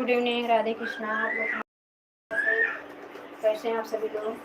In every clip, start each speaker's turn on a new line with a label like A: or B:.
A: Good evening, Radhe Krishna. आप लोग कैसे हैं आप सभी लोग?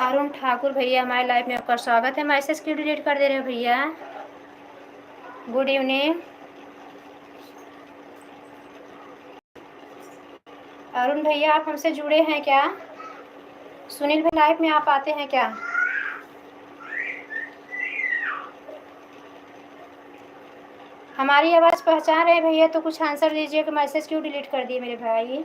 A: अरुण ठाकुर भैया, हमारे लाइव में आपका स्वागत है। मैसेज क्यों डिलीट कर दे रहे हो भैया? Good evening. अरुण भैया, आप हमसे जुड़े हैं क्या? सुनील भाई, लाइव में आप आते हैं क्या? हमारी आवाज़ पहचान रहे भैया तो कुछ आंसर दीजिए कि मैसेज क्यों डिलीट कर दिए मेरे भाई?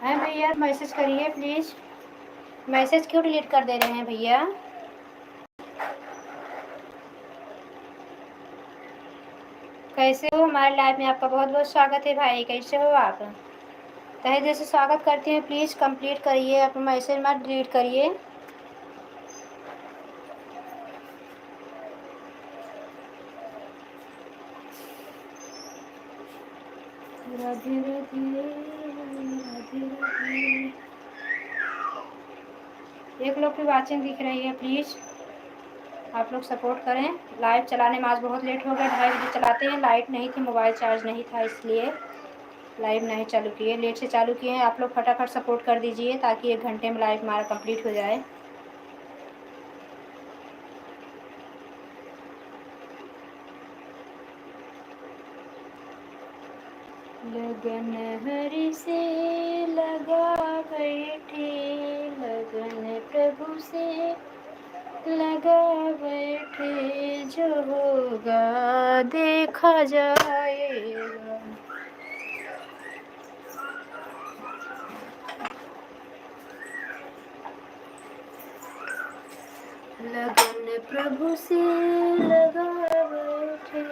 A: हैं भैया, मैसेज करिए प्लीज़। मैसेज क्यों डिलीट कर दे रहे हैं भैया? कैसे हो? हमारे लाइव में आपका बहुत बहुत स्वागत है भाई। कैसे हो आप? तहे दिल से स्वागत करते हैं। प्लीज़ कंप्लीट करिए, अपना मैसेज मत डिलीट करिए। राधे राधे राधे राधे। एक लोग की वाचिंग दिख रही है, प्लीज़ आप लोग सपोर्ट करें। लाइव चलाने में आज बहुत लेट हो गया, 2:30 बजे चलाते हैं। लाइट नहीं थी, मोबाइल चार्ज नहीं था, इसलिए लाइव नहीं चालू किए, लेट से चालू किए हैं। आप लोग फटाफट सपोर्ट कर दीजिए ताकि 1 घंटे में लाइव हमारा कंप्लीट हो जाए। लगन हरि से लगा बैठे, लगन प्रभु से लगा बैठे, जो होगा देखा जाएगा। लगन प्रभु से लगा बैठे।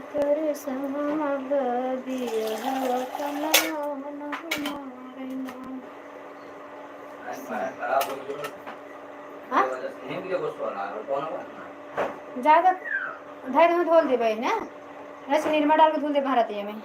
A: कर ज़्यादा धाय में धोल देबै ना, ऐसे निर्मा डाल के धुल दे भारत में।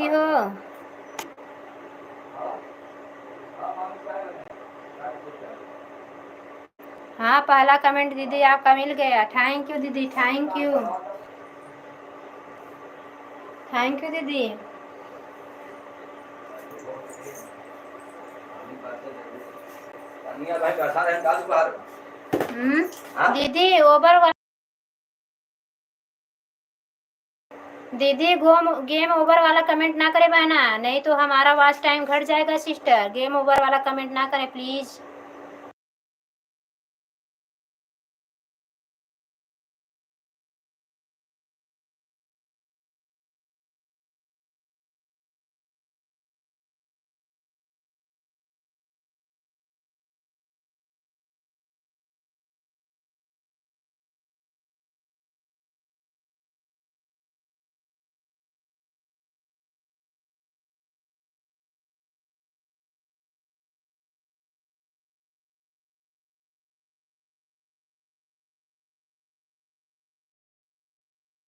A: हो। हाँ, पहला कमेंट दीदी आपका मिल गया। थैंक यू दीदी, थैंक यू, थैंक यू दीदी। दीदी ओवर, दीदी गेम ओवर वाला कमेंट ना करे बहना, नहीं तो हमारा वॉच टाइम घट जाएगा सिस्टर। गेम ओवर वाला कमेंट ना करें प्लीज।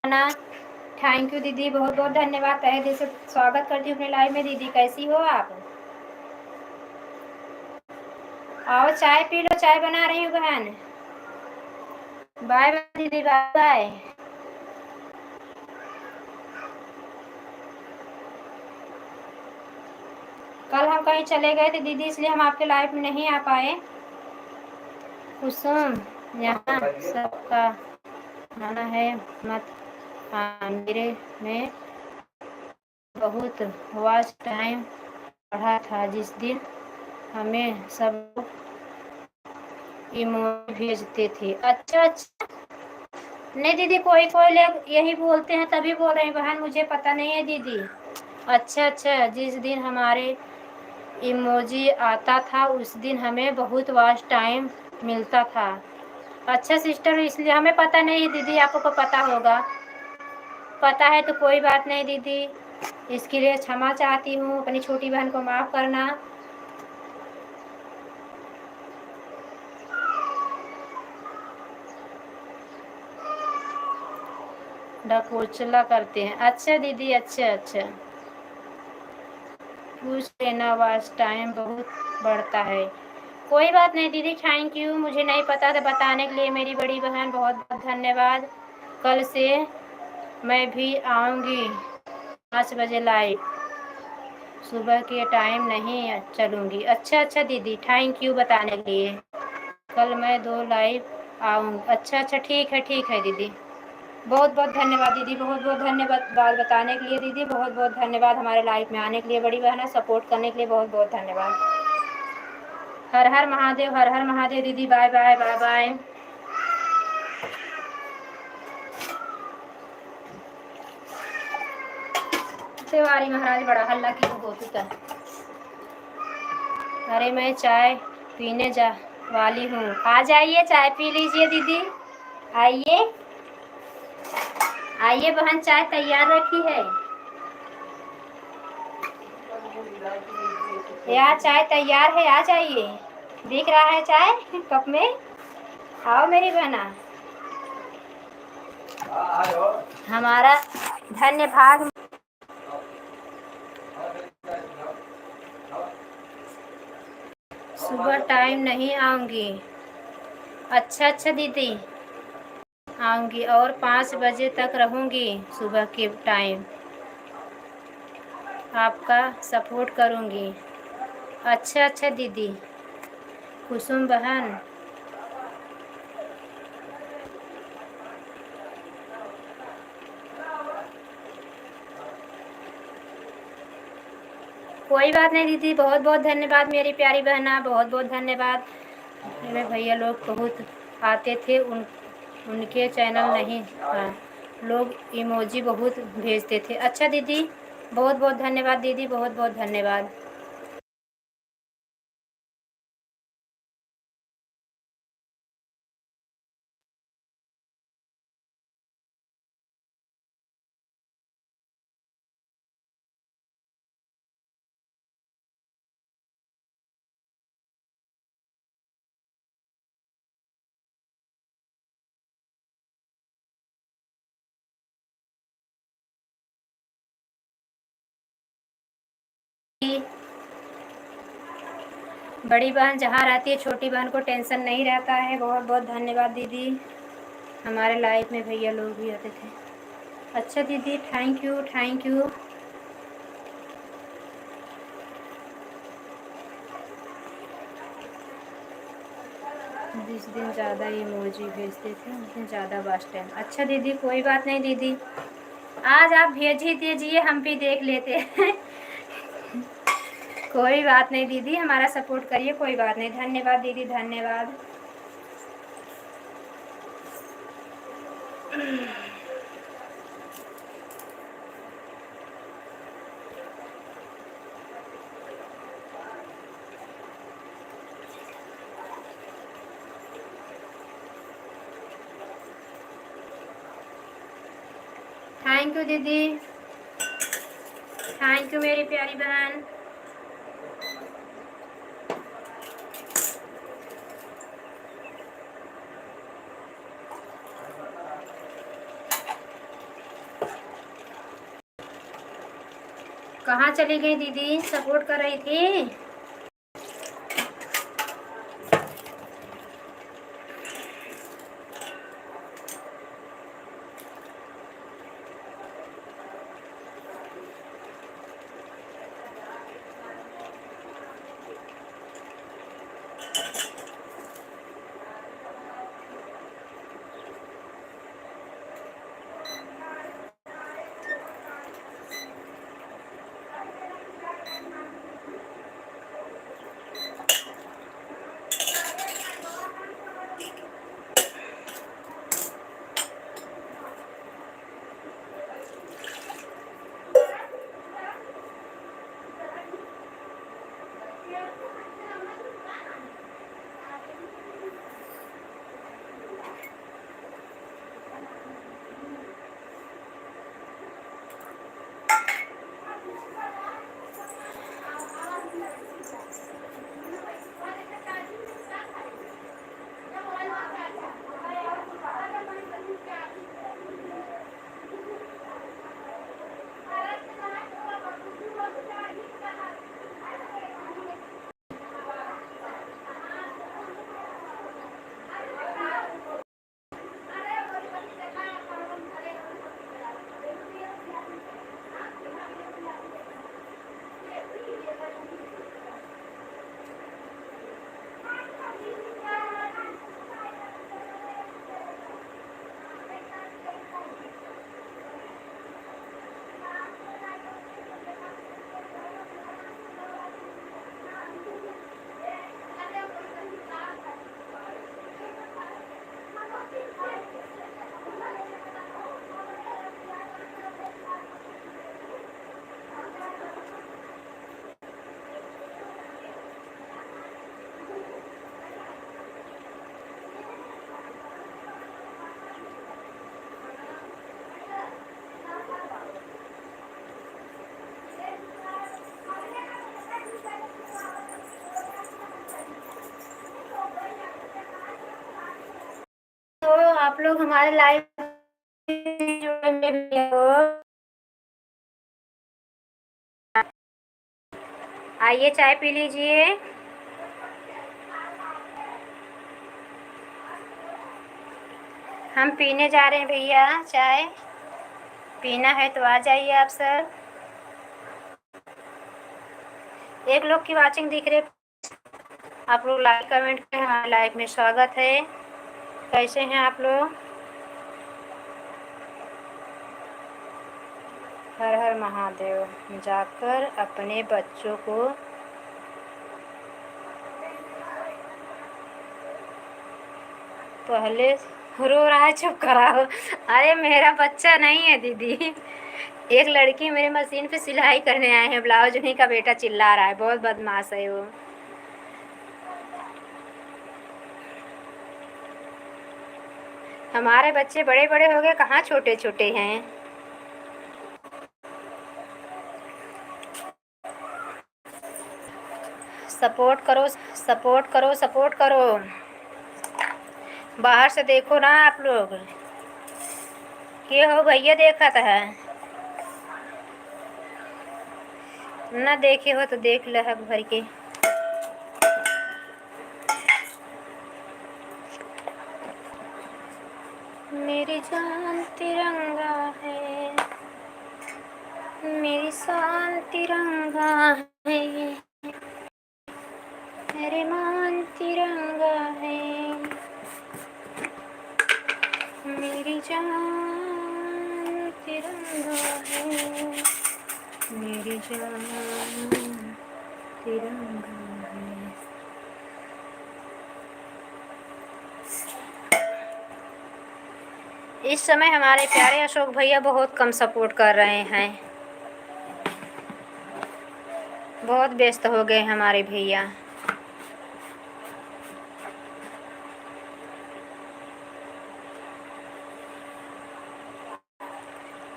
A: थैंक यू दीदी, बहुत बहुत धन्यवाद। तहे दिल से स्वागत करती हूँ अपने लाइव में। दीदी कैसी हो आप? आओ चाय पी लो, चाय बना रही हूँ बहन। बाय बाय दीदी, बाय बाय। कल हम कहीं चले गए थे दीदी, इसलिए हम आपके लाइव में नहीं आ पाए। कुसुम, यहाँ सबका खाना है मत। हाँ, मेरे में बहुत वॉच टाइम बढ़ा था जिस दिन हमें सब इमोजी भेजते थे। अच्छा अच्छा, नहीं दीदी, कोई कोई लोग यही बोलते हैं तभी बोल रहे हैं बहन, मुझे पता नहीं है दीदी। अच्छा अच्छा, जिस दिन हमारे इमोजी आता था उस दिन हमें बहुत वॉच टाइम मिलता था। अच्छा सिस्टर, इसलिए हमें पता नहीं है दीदी, आपको पता होगा। पता है तो कोई बात नहीं दीदी, इसके लिए क्षमा चाहती हूँ, अपनी छोटी बहन को माफ़ करना। डकोचला करते हैं। अच्छा दीदी, अच्छा अच्छा, पूछ लेना, वॉच टाइम बहुत बढ़ता है। कोई बात नहीं दीदी, थैंक यू, मुझे नहीं पता था बताने के लिए मेरी बड़ी बहन, बहुत बहुत धन्यवाद। कल से मैं भी आऊँगी 5 बजे लाइव, सुबह के टाइम नहीं चलूँगी। अच्छा अच्छा दीदी, थैंक यू बताने के लिए। कल मैं 2 लाइव आऊँ। अच्छा अच्छा, ठीक है दीदी। बहुत बहुत धन्यवाद दीदी, बहुत बहुत धन्यवाद बात बताने के लिए दीदी, बहुत बहुत धन्यवाद हमारे लाइफ में आने के लिए, बड़ी बहन है, सपोर्ट करने के लिए बहुत बहुत धन्यवाद। हर हर महादेव, हर हर महादेव दीदी, bye bye, bye bye. Tiwari Maharaj बड़ा हल्ला की होती था। अरे मैं चाय पीने जा वाली हूँ, आ जाइए चाय पी लीजिए दीदी। आइए आइए बहन, चाय तैयार रखी है। यहाँ चाय तैयार है, आ जाइए। दिख रहा है चाय कप में। आओ मेरी बहना, हमारा धन्य भाग। सुबह टाइम नहीं आऊँगी। अच्छा अच्छा दीदी, आऊँगी और 5 बजे तक रहूँगी सुबह के टाइम, आपका सपोर्ट करूँगी। अच्छा अच्छा दीदी। कुसुम बहन, कोई बात नहीं दीदी, बहुत बहुत धन्यवाद मेरी प्यारी बहना, बहुत बहुत धन्यवाद। मेरे भैया लोग बहुत आते थे, उनके चैनल नहीं, हाँ, लोग इमोजी बहुत भेजते थे। अच्छा दीदी, बहुत बहुत धन्यवाद दीदी, बहुत बहुत धन्यवाद। बड़ी बहन जहाँ रहती है छोटी बहन को टेंशन नहीं रहता है। बहुत बहुत धन्यवाद दीदी। हमारे लाइफ में भैया लोग भी होते थे। अच्छा दीदी, थैंक यू थैंक यू। 20 दिन ज़्यादा इमोजी भेजते थे, उस दिन ज़्यादा बस टाइम। अच्छा दीदी, कोई बात नहीं दीदी, आज आप भेज ही दीजिए, हम भी देख लेते हैं। कोई बात नहीं दीदी, हमारा सपोर्ट करिए, कोई बात नहीं। धन्यवाद दीदी, धन्यवाद। थैंक यू दीदी, थैंक यू मेरी प्यारी बहन। कहाँ चली गई दीदी, सपोर्ट कर रही थी। तो आप लोग हमारे लाइव आइए, चाय पी लीजिए। हम पीने जा रहे हैं भैया, चाय पीना है तो आ जाइए आप सब। एक लोग की वाचिंग दिख रही, आप लोग लाइक कमेंट करें, हमारे लाइव में स्वागत है। कैसे हैं आप लोग? हर हर महादेव। जाकर अपने बच्चों को पहले रो रहा है, चुप कराओ। अरे मेरा बच्चा नहीं है दीदी, एक लड़की मेरे मशीन पे सिलाई करने आए हैं ब्लाउज, उन्हीं का बेटा चिल्ला रहा है, बहुत बदमाश है वो। हमारे बच्चे बड़े बड़े हो गए, कहाँ छोटे छोटे हैं। सपोर्ट करो सपोर्ट करो सपोर्ट करो। बाहर से देखो ना आप लोग, के हो भैया देखा था ना, देखे हो तो देख लो हक भर के। मेरी जान तिरंगा है, मेरी शान तिरंगा है, मेरे मान तिरंगा है, मेरी जान तिरंगा है, मेरी जान तिरंगा है। इस समय हमारे प्यारे अशोक भैया बहुत कम सपोर्ट कर रहे हैं, बहुत व्यस्त हो गए हमारे भैया।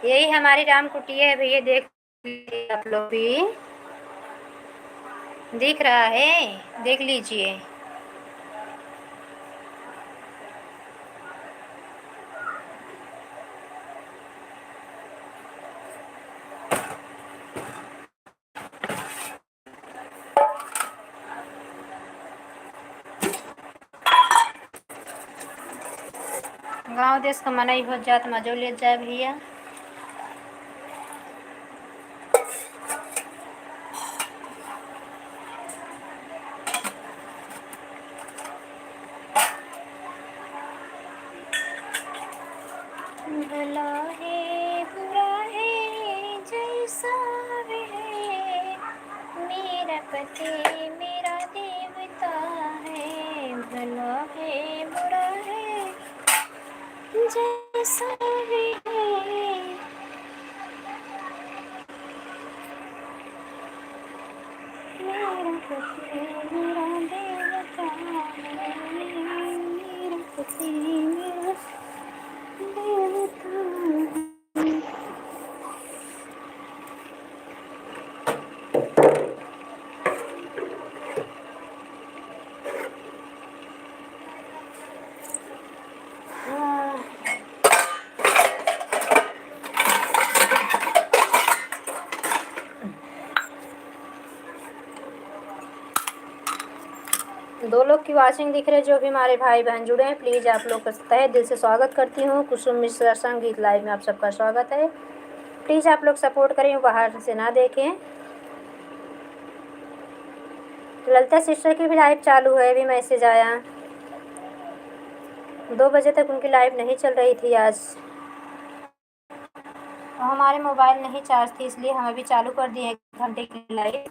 A: यही हमारी राम कुटिया है भैया, देख लीजिए आप लोग भी, दिख रहा है, देख लीजिए। गांव देश का मनाई हो जात मजो ले जाए भैया। भला है बुरा है जैसा भी है, मेरा पति मेरा देवता है। भला है बुरा है जैसा भी है, मेरा पति मेरा देवता है, मेरा पति मेरा देवता है। दो लोग की वाचिंग दिख रहे, जो भी हमारे भाई बहन जुड़े हैं प्लीज़ आप लोग का तहे दिल से स्वागत करती हूँ। कुसुम मिश्रा संगीत लाइव में आप सबका स्वागत है। प्लीज़ आप लोग सपोर्ट करें, बाहर से ना देखें। ललिता सिस्टर की भी लाइव चालू है, अभी मैसेज आया। 2 बजे तक उनकी लाइव नहीं चल रही थी आज, और हमारे मोबाइल नहीं चार्ज थी, इसलिए हम अभी चालू कर दिए 1 घंटे की लाइव,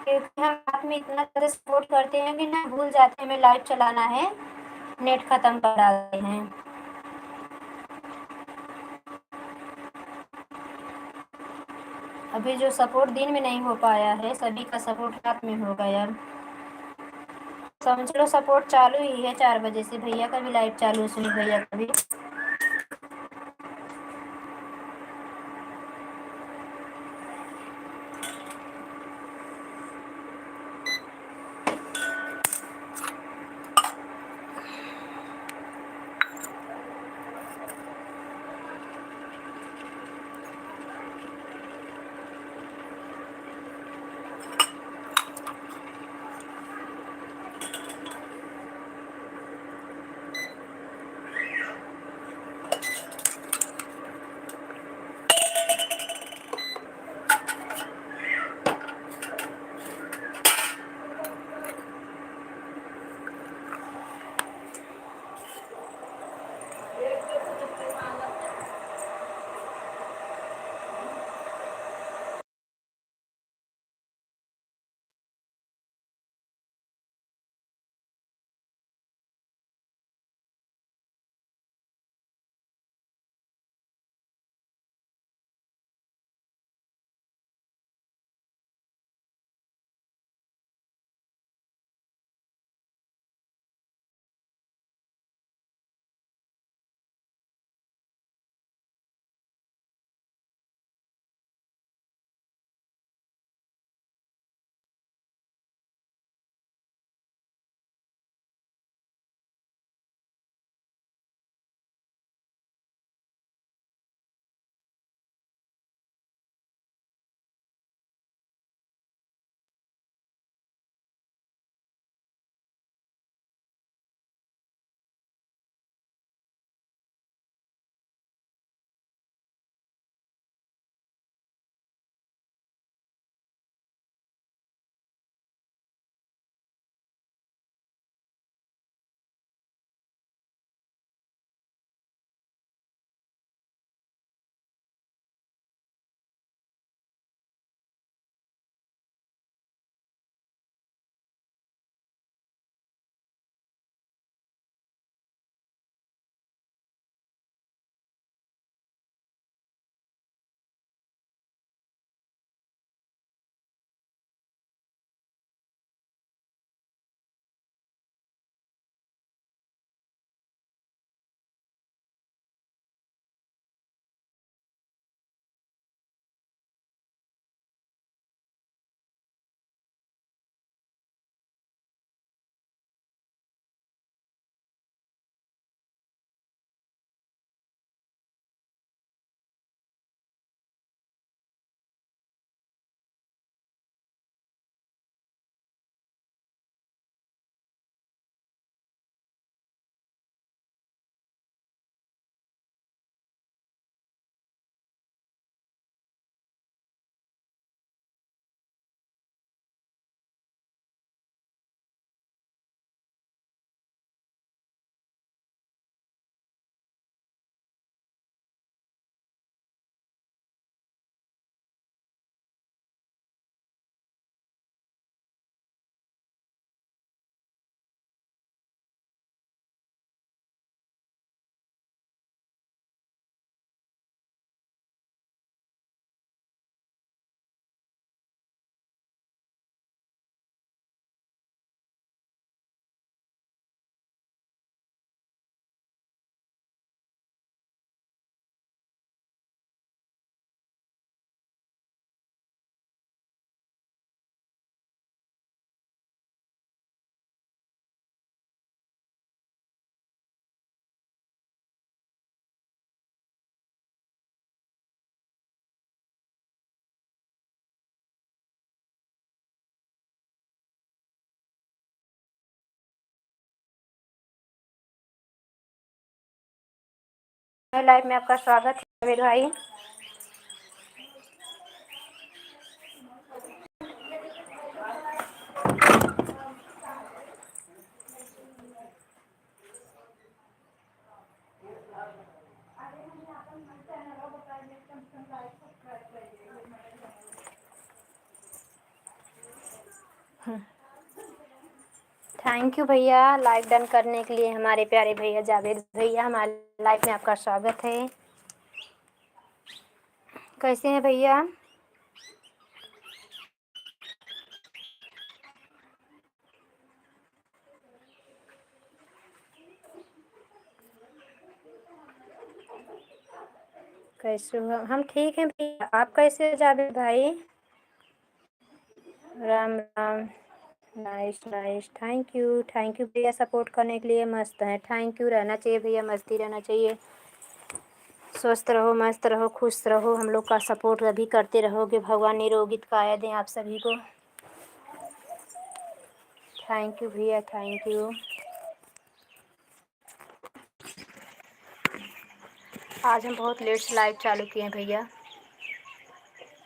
A: क्योंकि हम रात में इतना ज़्यादा सपोर्ट करते हैं कि ना भूल जाते हैं हमें लाइव चलाना है, नेट ख़त्म कर डालते हैं। अभी जो सपोर्ट दिन में नहीं हो पाया है, सभी का सपोर्ट रात में हो गया। समझ लो सपोर्ट चालू ही है 4 बजे से, भैया का भी लाइव चालू है, सुनील भैया का भी। लाइव में आपका स्वागत है मेरे भाई। थैंक यू भैया लाइव डन करने के लिए, हमारे प्यारे भैया जावेद भैया। हमारे लाइव में आपका स्वागत है। कैसे हैं भैया? कैसे हो? हम ठीक हैं भैया, आप कैसे हो जावेद भाई? Ram Ram. Nice nice, thank you भैया सपोर्ट करने के लिए। मस्त है, थैंक यू। रहना चाहिए भैया, मस्ती रहना चाहिए। स्वस्थ रहो, मस्त रहो, खुश रहो। हम लोग का सपोर्ट अभी करते रहोगे। भगवान निरोगित काया दें आप सभी को। थैंक यू भैया, थैंक यू। आज हम बहुत लेट से लाइव चालू किए हैं भैया।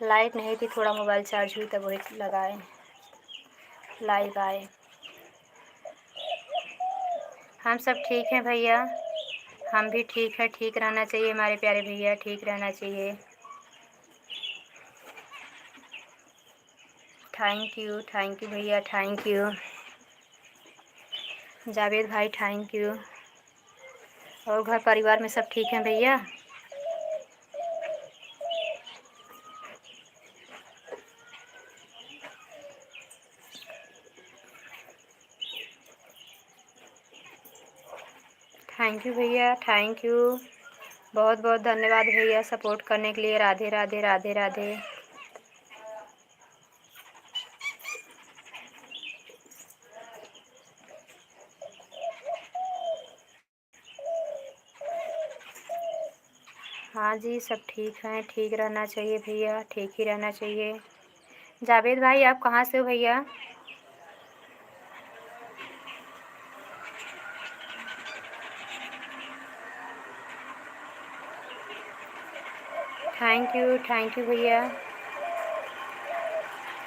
A: लाइट नहीं थी, थोड़ा मोबाइल चार्ज हुई तब वही लगाए, लाइव आए। हम सब ठीक हैं भैया, हम भी ठीक है। ठीक रहना चाहिए हमारे प्यारे भैया, ठीक रहना चाहिए। थैंक यू भैया, थैंक यू जावेद भाई, थैंक यू। और घर परिवार में सब ठीक हैं भैया? थैंक यू भैया, थैंक यू। बहुत बहुत धन्यवाद भैया सपोर्ट करने के लिए। राधे राधे, राधे राधे। हाँ जी, सब ठीक हैं। ठीक रहना चाहिए भैया, ठीक ही रहना चाहिए। जावेद भाई आप कहाँ से हो भैया? थैंक यू भैया,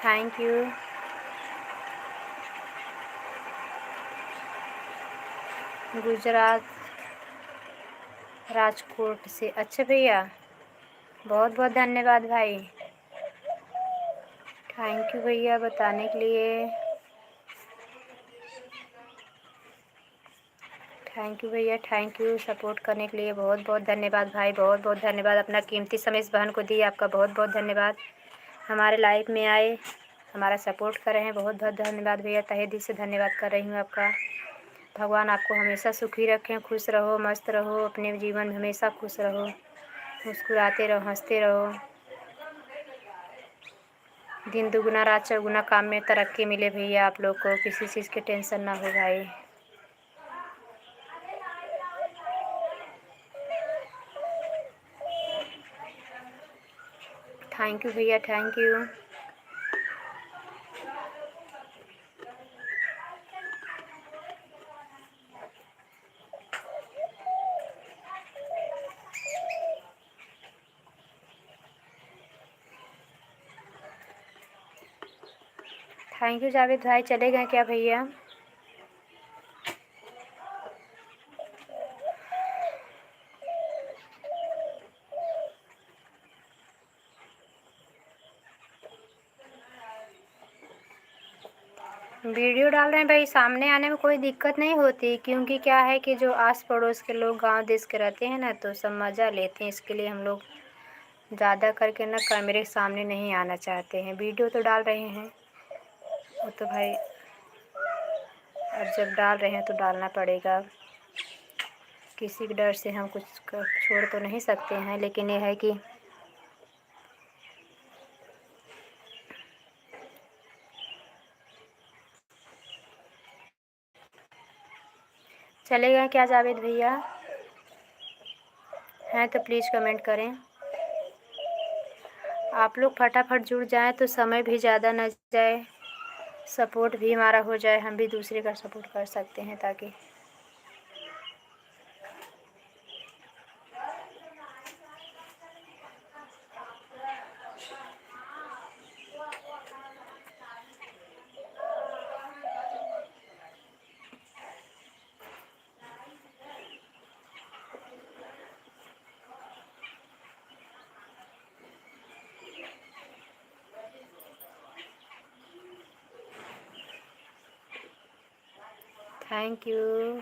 A: थैंक यू। गुजरात, राजकोट से। अच्छा भैया, बहुत बहुत धन्यवाद भाई। थैंक यू भैया बताने के लिए। थैंक यू भैया, थैंक यू सपोर्ट करने के लिए। बहुत बहुत धन्यवाद भाई, बहुत बहुत धन्यवाद। अपना कीमती समय इस बहन को दिए, आपका बहुत बहुत धन्यवाद। हमारे लाइव में आए, हमारा सपोर्ट कर रहे हैं, बहुत बहुत धन्यवाद भैया। तहे दिल से धन्यवाद कर रही हूँ आपका। भगवान आपको हमेशा सुखी रखें, खुश रहो, मस्त रहो, अपने जीवन में हमेशा खुश रहो, मुस्कुराते रहो, हंसते रहो। दिन दुगुना रात चौगुना काम में तरक्की मिले भैया आप लोग को, किसी चीज़ की टेंशन ना हो भाई। थैंक यू भैया, thank you. Thank you Javed भाई। चले गए क्या भैया? वीडियो डाल रहे हैं भाई, सामने आने में कोई दिक्कत नहीं होती, क्योंकि क्या है कि जो आस पड़ोस के लोग गांव देश के रहते हैं ना, तो सब मज़ा लेते हैं। इसके लिए हम लोग ज़्यादा करके ना कैमरे के सामने नहीं आना चाहते हैं। वीडियो तो डाल रहे हैं, वो तो भाई अब जब डाल रहे हैं तो डालना पड़ेगा। किसी के डर से हम कुछ छोड़ तो नहीं सकते हैं, लेकिन ये है कि चलेगा क्या जावेद भैया? हैं तो प्लीज़ कमेंट करें। आप लोग फटाफट जुड़ जाएं तो समय भी ज़्यादा न जाए, सपोर्ट भी हमारा हो जाए, हम भी दूसरे का सपोर्ट कर सकते हैं। ताकि thank you.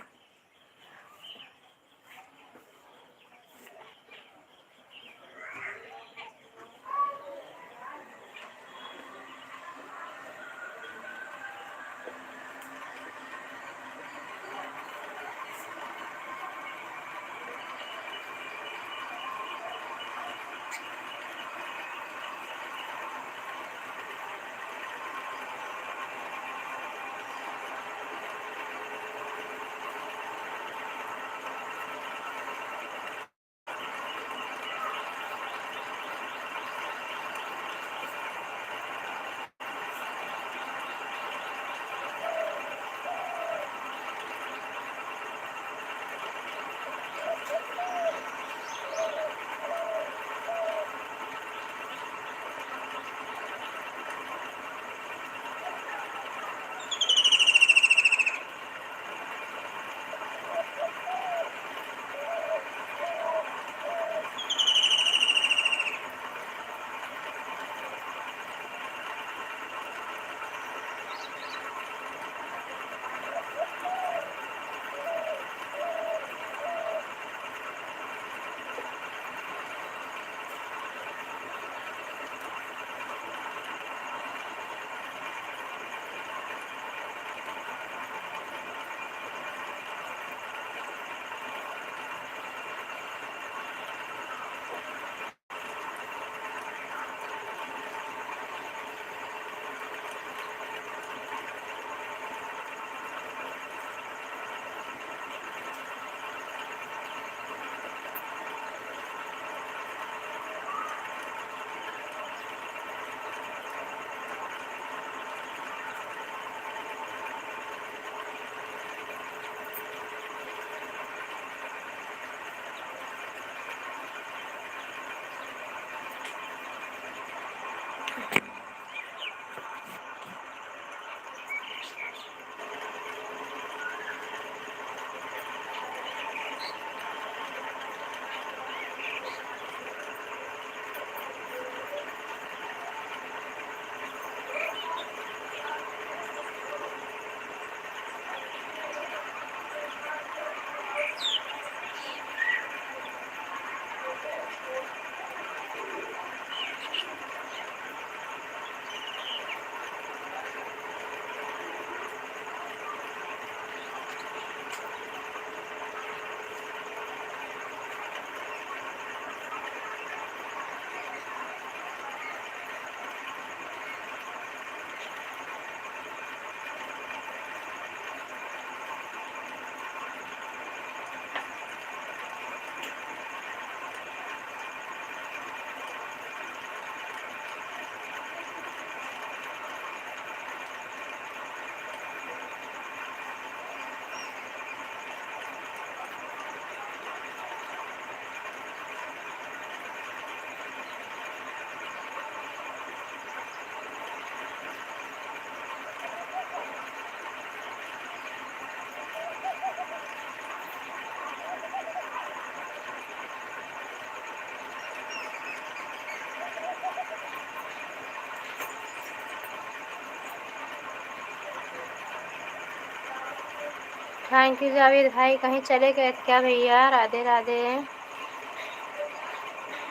A: Thank you Javed भाई। कहीं चले गए थे क्या भैया? राधे राधे।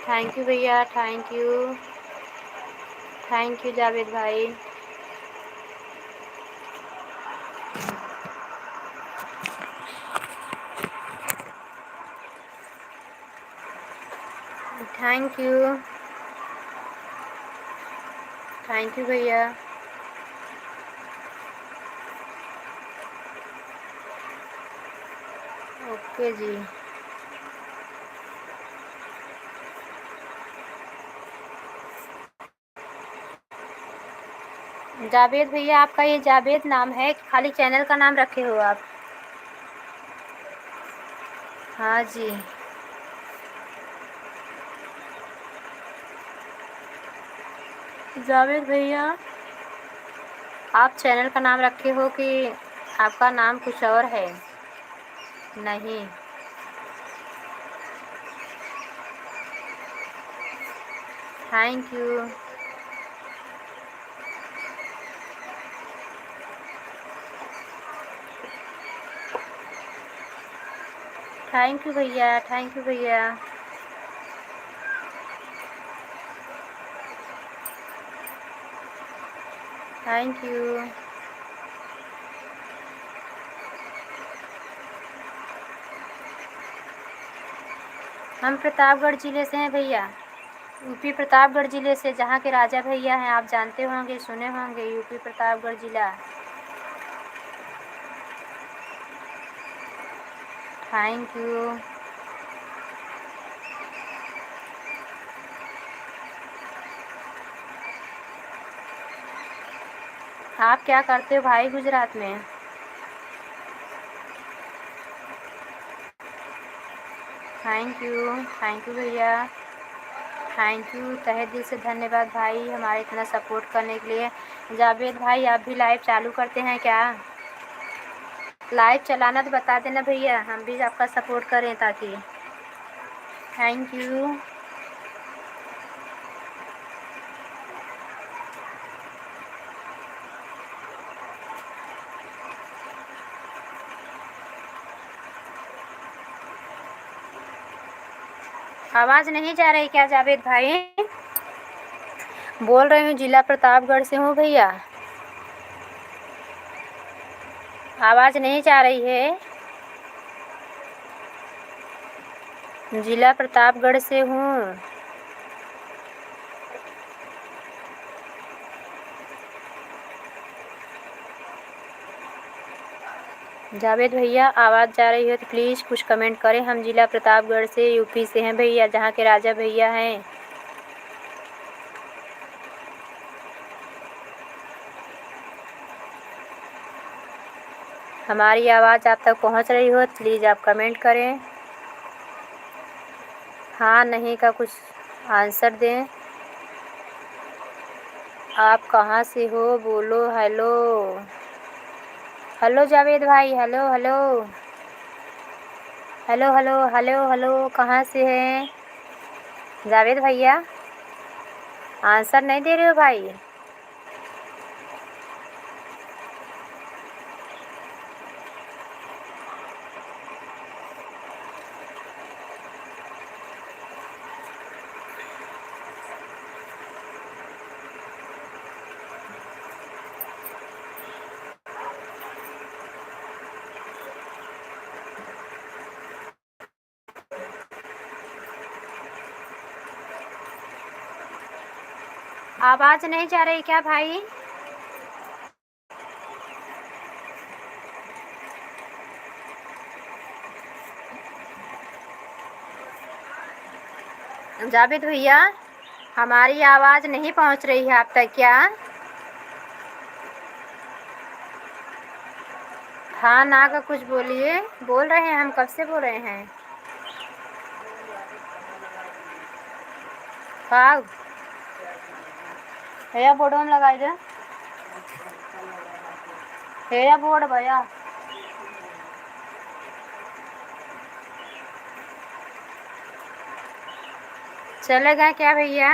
A: थैंक यू भैया, thank you. Thank you Javed भाई। थैंक यू, थैंक यू भैया। ओके जी। जावेद भैया, आपका ये जावेद नाम है कि खाली चैनल का नाम रखे हो आप? हाँ जी। जावेद भैया, आप चैनल का नाम रखे हो कि आपका नाम कुछ और है? नहीं। Thank you. थैंक यू भैया, थैंक यू भैया। Thank you. हम प्रतापगढ़ ज़िले से हैं भैया, यूपी प्रतापगढ़ ज़िले से, जहाँ के राजा भैया हैं, आप जानते होंगे, सुने होंगे, यूपी प्रतापगढ़ ज़िला। Thank you. आप क्या करते हो भाई गुजरात में? थैंक यू भैया, थैंक यू, तहे दिल से धन्यवाद भाई हमारे इतना सपोर्ट करने के लिए। जावेद भाई आप भी लाइव चालू करते हैं क्या? लाइव चलाना तो बता देना भैया, हम भी आपका सपोर्ट करें ताकि। Thank you. आवाज़ नहीं जा रही क्या जावेद भाई? बोल रही हूँ जिला प्रतापगढ़ से हूँ भैया। आवाज़ नहीं जा रही है? जिला प्रतापगढ़ से हूँ। जावेद भैया आवाज़ जा रही है तो प्लीज़ कुछ कमेंट करें। हम जिला प्रतापगढ़ से, यूपी से हैं भैया, जहाँ के राजा भैया हैं। हमारी आवाज़ आप तक पहुँच रही हो प्लीज़ आप कमेंट करें। हाँ नहीं का कुछ आंसर दें। आप कहाँ से हो बोलो। हेलो हेलो जावेद भाई, hello hello hello hello hello hello, कहाँ से हैं जावेद भैया? आंसर नहीं दे रहे हो भाई? आवाज़ नहीं जा रही क्या भाई? जावेद भैया हमारी आवाज़ नहीं पहुंच रही है आप तक क्या? हाँ ना का कुछ बोलिए। बोल रहे हैं, हम कब से बोल रहे हैं। हाँ भैया बोर्ड में लगाई दे भैया, बोर्ड भैया। चले गए क्या भैया?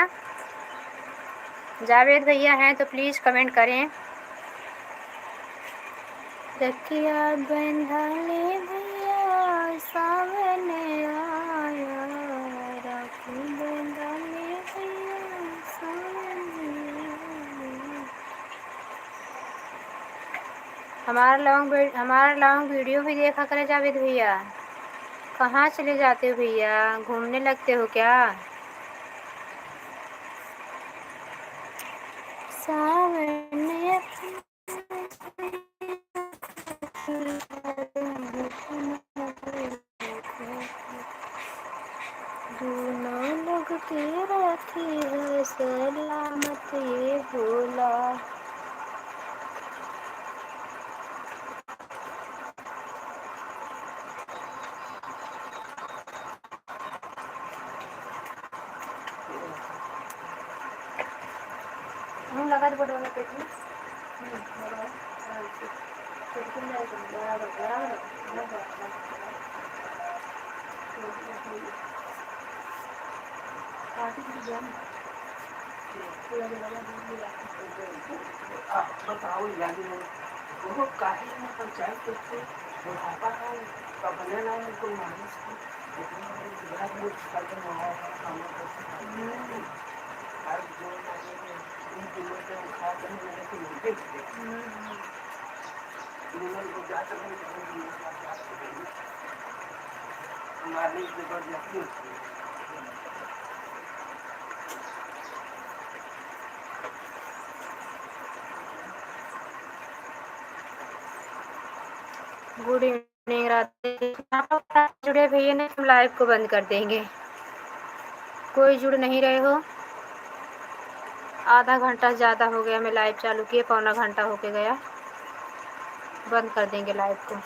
A: जावेद भैया हैं तो प्लीज़ कमेंट करें। रखिया बंधाले भैया सामने आया, राखी बंधाले भैया सामने आया। हमारा लॉन्ग वीडियो भी देखा करें जावेद भैया। कहाँ चले जाते हो भैया, घूमने लगते हो क्या? सामने दोनों लोग के रखी है सलामत ये भोला। लगा दो बड़ों पे बताओ याद वो काहे में पंचायत करते बुढ़ापा है। Good evening Radhe. जुड़े भैया ने हम लाइव को बंद कर देंगे। कोई जुड़ नहीं रहे हो? आधा घंटा ज़्यादा हो गया मैं लाइव चालू किए, पौना घंटा होके गया। बंद कर देंगे लाइव को।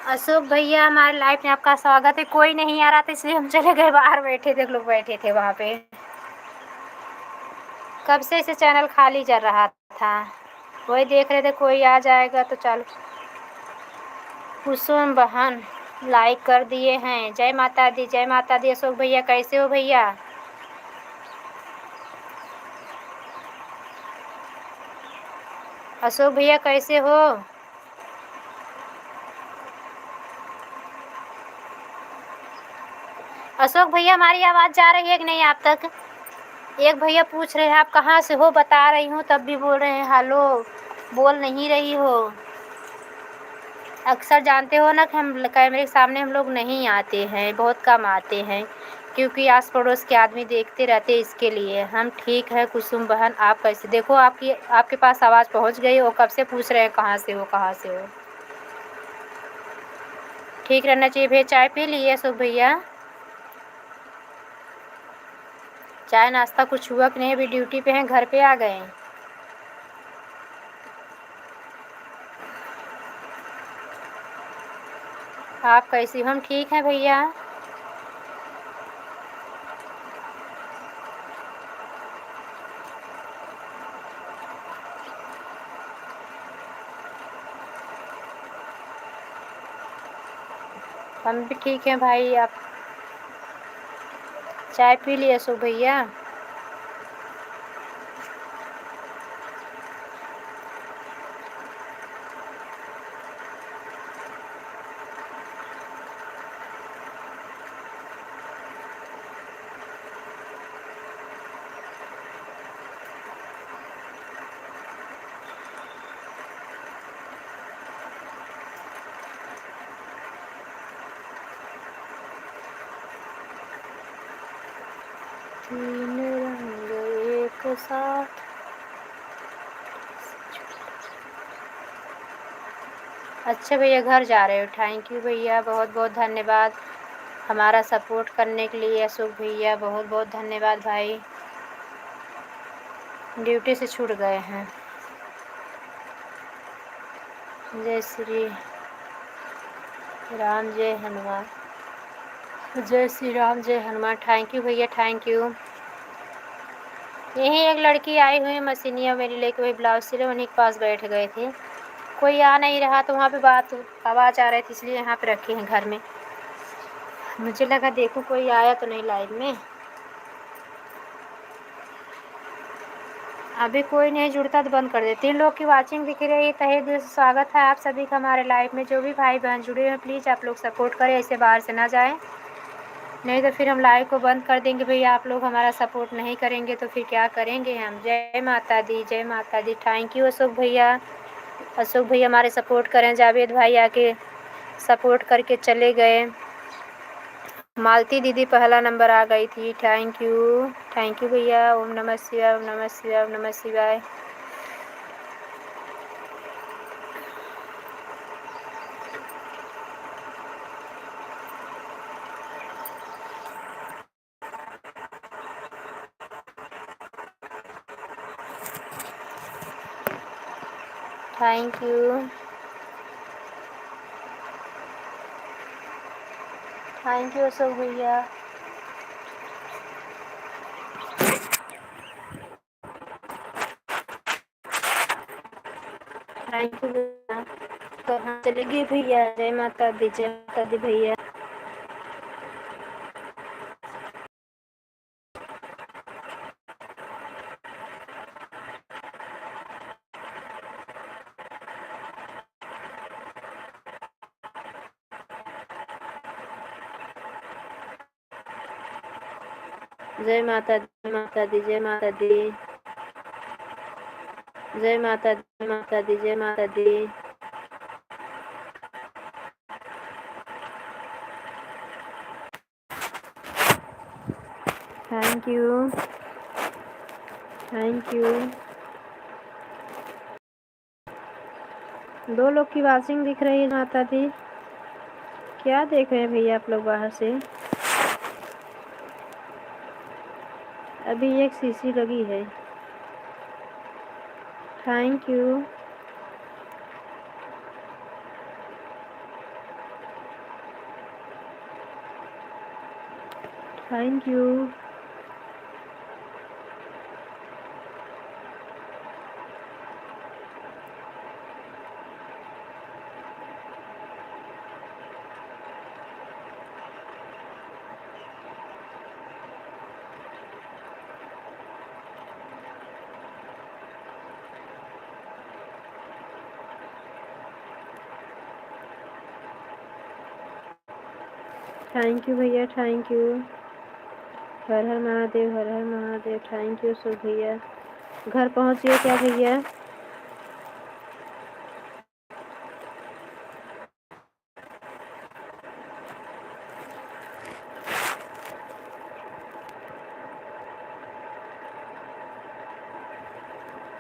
A: अशोक भैया हमारे लाइफ में आपका स्वागत है। कोई नहीं आ रहा था इसलिए हम चले गए, बाहर बैठे थे, लोग बैठे थे वहाँ पे। कब से इसे चैनल खाली चल रहा था, वही देख रहे थे कोई आ जाएगा तो चालू। कुसुम बहन लाइक कर दिए हैं। जय माता दी, जय माता दी। अशोक भैया कैसे हो भैया? अशोक भैया कैसे हो? अशोक भैया हमारी आवाज़ जा रही है कि नहीं आप तक? एक भैया पूछ रहे हैं आप कहाँ से हो, बता रही हूँ तब भी बोल रहे हैं हेलो, बोल नहीं रही हो। अक्सर जानते हो ना कि हम कैमरे के सामने हम लोग नहीं आते हैं, बहुत कम आते हैं, क्योंकि आस पड़ोस के आदमी देखते रहते हैं। इसके लिए हम ठीक है। कुसुम बहन आप कैसे? देखो आपके पास आवाज़ पहुँच गई। वो कब से पूछ रहे हैं कहाँ से हो, कहाँ से हो। ठीक रहना चाहिए भैया। चाय पी लिए अशोक भैया? चाय नाश्ता कुछ हुआ कि नहीं? अभी ड्यूटी पे हैं, घर पे आ गए? आप कैसी? हम ठीक हैं भैया। हम भी ठीक हैं भाई। आप चाय पी लिए अशोक भैया? तीन रंग एक साथ। अच्छा भैया घर जा रहे हो? थैंक यू भैया, बहुत बहुत धन्यवाद हमारा सपोर्ट करने के लिए। अशोक भैया बहुत बहुत धन्यवाद भाई। ड्यूटी से छूट गए हैं। जय श्री राम, जय हनुमान। जय श्री राम, जय हनुमान। थैंक यू भैया, थैंक यू। यहीं एक लड़की आई हुई मशीनिया मेरी लेके, वही ब्लाउज सिले, उन्हीं के पास बैठ गए थे। कोई आ नहीं रहा तो वहाँ पे आवाज़ आ रही थी, इसलिए यहाँ पे रखे हैं घर में। मुझे लगा देखो कोई आया तो नहीं लाइव में। अभी कोई नहीं जुड़ता तो बंद कर देती। 3 लोग की वाचिंग दिख रही है। तहे दिल से स्वागत है आप सभी का हमारे लाइव में। जो भी भाई बहन जुड़े हैं प्लीज़ आप लोग सपोर्ट करें, ऐसे बाहर से ना जाएं, नहीं तो फिर हम लाइव को बंद कर देंगे। भैया आप लोग हमारा सपोर्ट नहीं करेंगे तो फिर क्या करेंगे हम। जय माता दी, जय माता दी। थैंक यू अशोक भैया। अशोक भैया हमारे सपोर्ट करें। जावेद भाई आके सपोर्ट करके चले गए। मालती दीदी पहला नंबर आ गई थी। थैंक यू भैया। ओम नमः शिवाय, ओम नमः शिवाय, ओम नमः शिवाय। थैंक यू अशोक भैया। थैंक यू भैया। कहाँ चले गए भैया? जय माता दी, जय माता दी भैया। जय माता दी, जय माता दी, जय माता दी। जय माता दी, जय माता दी, जय माता दी। Thank you. 2 लोग की वाचिंग दिख रही है माता दी। क्या देख रहे हैं भैया आप लोग बाहर से? अभी एक सीसी लगी है। Thank you. Thank you. Thank you भैया, thank you. Har Har Mahadev, Har Har Mahadev. Thank you so भैया। घर पहुँचिए क्या भैया?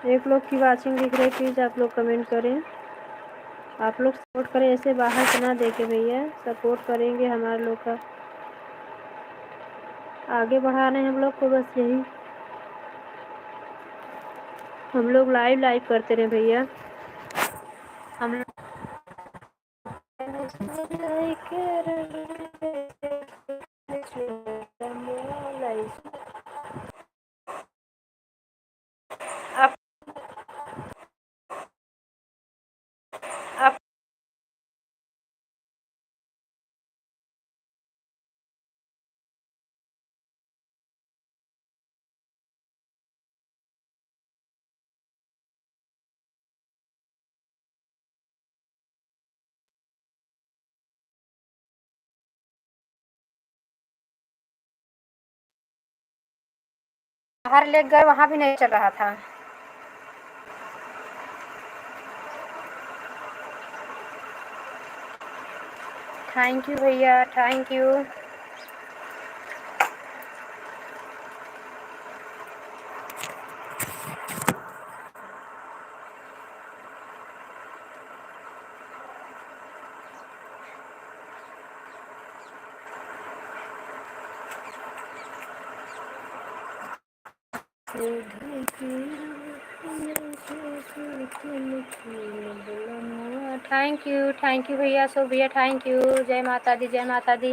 A: एक लोग की वाचिंग दिख रही है, प्लीज़ आप लोग कमेंट करें। आप लोग सपोर्ट करें, ऐसे बाहर से ना देखे भैया, सपोर्ट करेंगे हमारे लोग का आगे बढ़ाना है हम लोग को, बस यही। हम लोग लाइव करते रहे भैया। हम लोग अब अब बाहर ले गए, वहाँ भी नहीं चल रहा था। थैंक यू भैया, थैंक यू। थैंक यू भैया, सो भैया थैंक यू। जय माता दी, जय माता दी।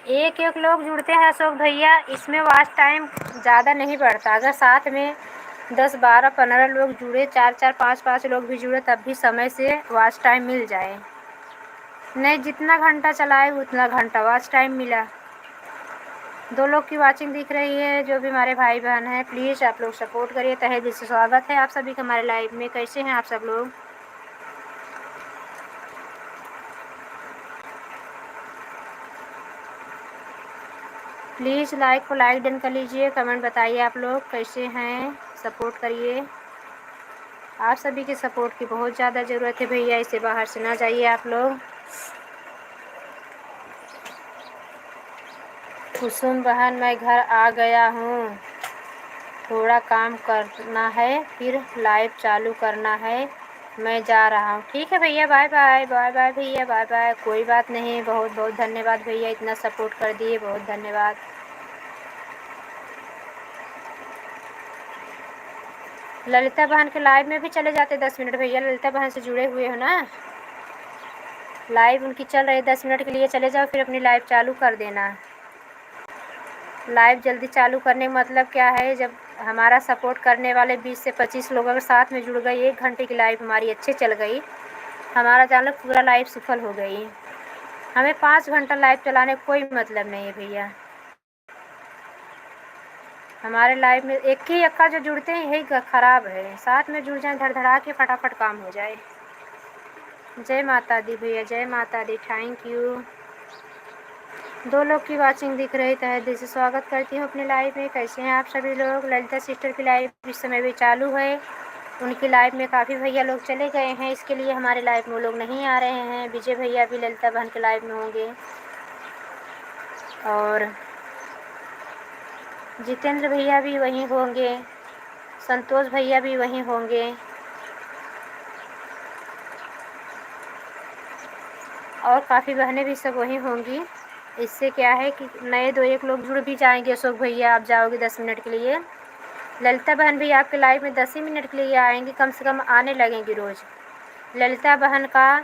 A: एक एक लोग जुड़ते हैं अशोक भैया, इसमें वॉच टाइम ज़्यादा नहीं बढ़ता। अगर साथ में 10 12 15 लोग जुड़े, 4 4 5 5 लोग भी जुड़े, तब भी समय से वॉच टाइम मिल जाए। नहीं, जितना घंटा चलाए उतना घंटा वॉच टाइम मिला। 2 लोग की वाचिंग दिख रही है, जो भी हमारे भाई बहन हैं, प्लीज़ आप लोग सपोर्ट करिए। तहे दिल से स्वागत है आप सभी का हमारे लाइव में। कैसे हैं आप सब लोग? प्लीज़ लाइक को लाइक डन कर लीजिए, कमेंट बताइए आप लोग कैसे हैं, सपोर्ट करिए। आप सभी के सपोर्ट की बहुत ज़्यादा ज़रूरत है भैया, इससे बाहर से ना जाइए आप लोग। कुसुम बहन, मैं घर आ गया हूँ, थोड़ा काम करना है, फिर लाइव चालू करना है, मैं जा रहा हूँ। ठीक है भैया, बाय बाय, बाय बाय भैया, बाय बाय। कोई बात नहीं, बहुत बहुत धन्यवाद भैया, इतना सपोर्ट कर दिए, बहुत धन्यवाद। ललिता बहन के लाइव में भी चले जाते 10 मिनट भैया, ललिता बहन से जुड़े हुए हो ना। लाइव उनकी चल रही 10 मिनट के लिए चले जाओ, फिर अपनी लाइव चालू कर देना। लाइव जल्दी चालू करने का मतलब क्या है, जब हमारा सपोर्ट करने वाले 20 से 25 लोग अगर साथ में जुड़ गए, 1 घंटे की लाइव हमारी अच्छे चल गई, हमारा जान लो पूरा लाइव सफल हो गई। हमें 5 घंटा लाइव चलाने का कोई मतलब नहीं है भैया। हमारे लाइव में एक ही एक्का जो जुड़ते हैं यही ख़राब है, साथ में जुड़ जाएं, धड़धड़ा के फटाफट काम हो जाए। जय माता दी भैया, जय माता दी, थैंक यू। 2 लोग की वाचिंग दिख रही है, दिल से स्वागत करती हूँ अपने लाइव में। कैसे हैं आप सभी लोग? ललिता सिस्टर की लाइव इस समय भी चालू है, उनकी लाइव में काफ़ी भैया लोग चले गए हैं, इसके लिए हमारे लाइव में वो लोग नहीं आ रहे हैं। विजय भैया भी ललिता बहन के लाइव में होंगे, और जितेंद्र भैया भी वहीं होंगे, संतोष भैया भी वहीं होंगे, और काफ़ी बहनें भी सब वहीं होंगी। इससे क्या है कि नए 2 1 लोग जुड़ भी जाएंगे। अशोक भैया आप जाओगे 10 मिनट के लिए, ललिता बहन भी आपके लाइव में 10 ही मिनट के लिए आएंगी, कम से कम आने लगेंगी रोज़। ललिता बहन का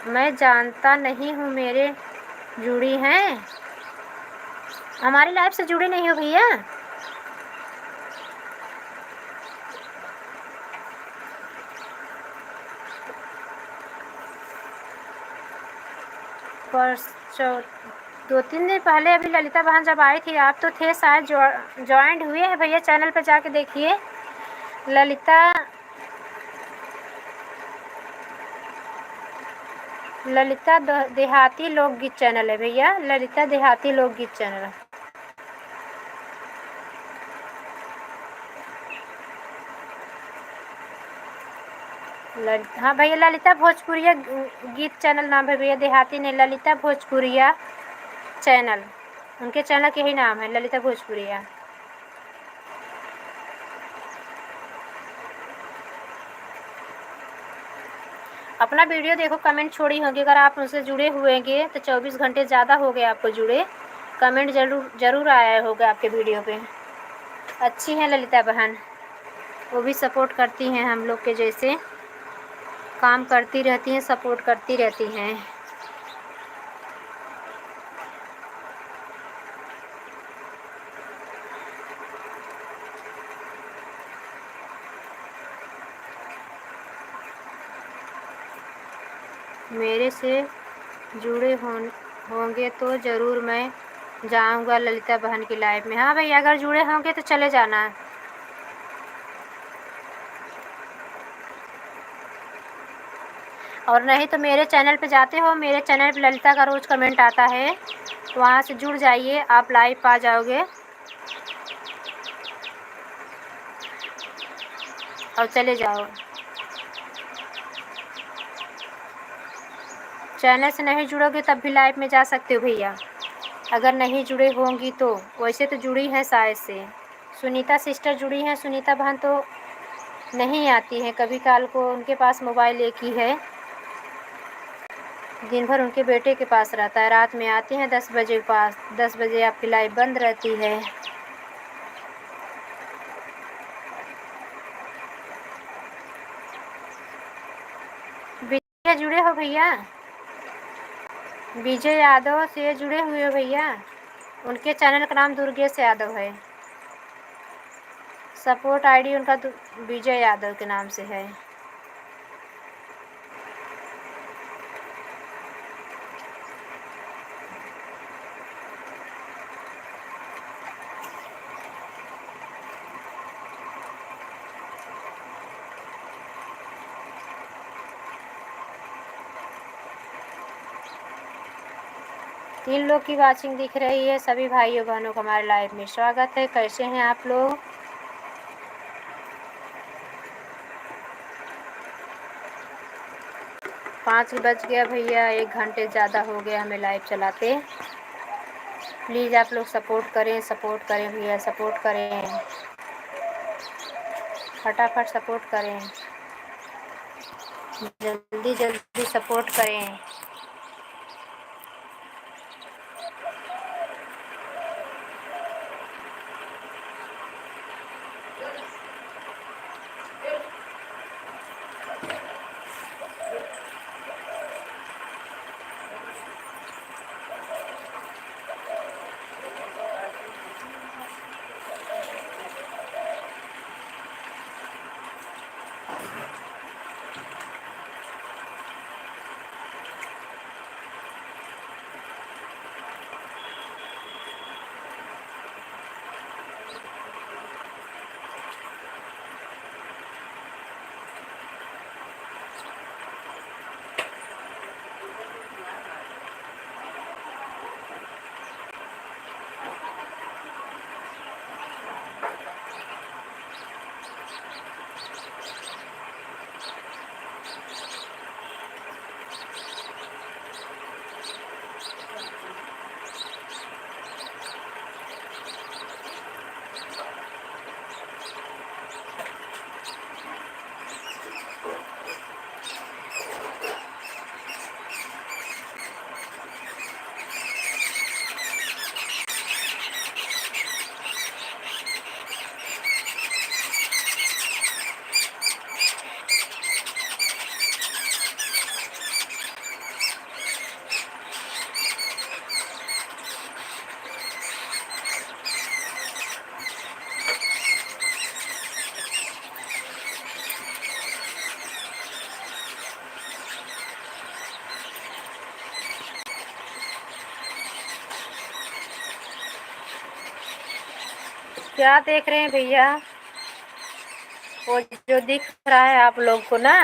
A: मैं जानता नहीं हूँ मेरे जुड़ी हैं। हमारी लाइफ से जुड़े नहीं हो भैया? पर 2-3 दिन पहले अभी ललिता बहन जब आई थी, आप तो थे शायद, ज्वाइंट हुए हैं भैया, चैनल पे जाके देखिए। ललिता देहाती लोकगीत चैनल है भैया, ललिता देहाती लोकगीत चैनल। हाँ भैया, ललिता भोजपुरिया गीत चैनल नाम है भैया, देहाती नहीं, ललिता भोजपुरिया चैनल, उनके चैनल के ही नाम है, ललिता भोजपुरिया। अपना वीडियो देखो, कमेंट छोड़ी होंगी, अगर आप उनसे जुड़े हुएंगे तो 24 घंटे ज़्यादा हो गए आपको जुड़े, कमेंट ज़रूर आया होगा आपके वीडियो पे। अच्छी हैं ललिता बहन, वो भी सपोर्ट करती हैं, हम लोग के जैसे काम करती रहती हैं, सपोर्ट करती रहती हैं। मेरे से जुड़े होंगे तो ज़रूर मैं जाऊंगा ललिता बहन की लाइव में। हाँ भैया, अगर जुड़े होंगे तो चले जाना। और नहीं तो मेरे चैनल पे जाते हो, मेरे चैनल पे ललिता का रोज़ कमेंट आता है, वहाँ से जुड़ जाइए, आप लाइव आ जाओगे और चले जाओ। चैनल से नहीं जुड़ोगे तब भी लाइव में जा सकते हो भैया, अगर नहीं जुड़े होंगी तो। वैसे तो जुड़ी हैं शायद से, सुनीता सिस्टर जुड़ी हैं, सुनीता बहन तो नहीं आती हैं कभी काल को, उनके पास मोबाइल एक ही है, दिन भर उनके बेटे के पास रहता है, रात में आती हैं 10 बजे पास, 10 बजे आपकी लाइव बंद रहती है। विजय जुड़े हो भैया? विजय यादव से जुड़े हुए हो भैया? उनके चैनल का नाम दुर्गेश यादव है, सपोर्ट आईडी उनका विजय यादव के नाम से है। तीन लोग की वाचिंग दिख रही है, सभी भाइयों बहनों का हमारे लाइव में स्वागत है। कैसे हैं आप लोग? पाँच बज गया भैया, 1 घंटे ज़्यादा हो गया हमें लाइव चलाते। प्लीज़ आप लोग सपोर्ट करें भैया, सपोर्ट करें, फटाफट सपोर्ट करें, जल्दी जल्दी सपोर्ट करें। क्या देख रहे हैं भैया? वो जो दिख रहा है आप लोग को ना,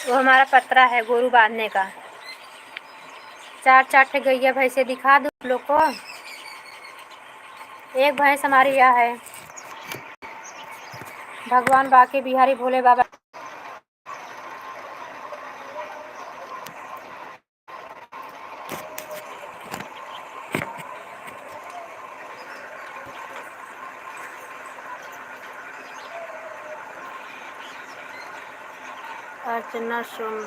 A: वो हमारा पतरा है गोरू बांधने का। 4 ठे गैया भैंसे दिखा दो आप लोग को। एक भैंस हमारी यह है। भगवान बाके बिहारी भोले बाबा। अर्चना सोम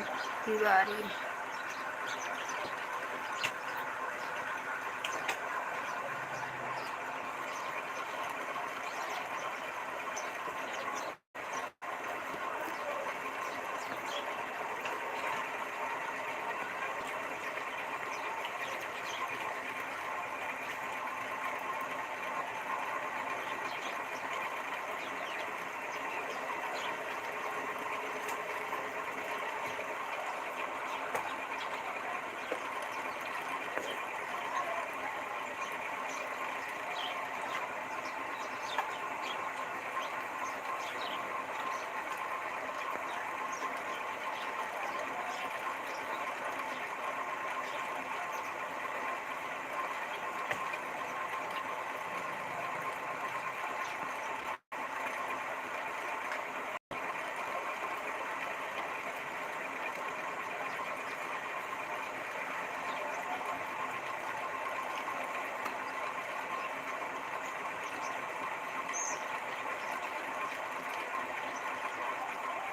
A: तिवारी।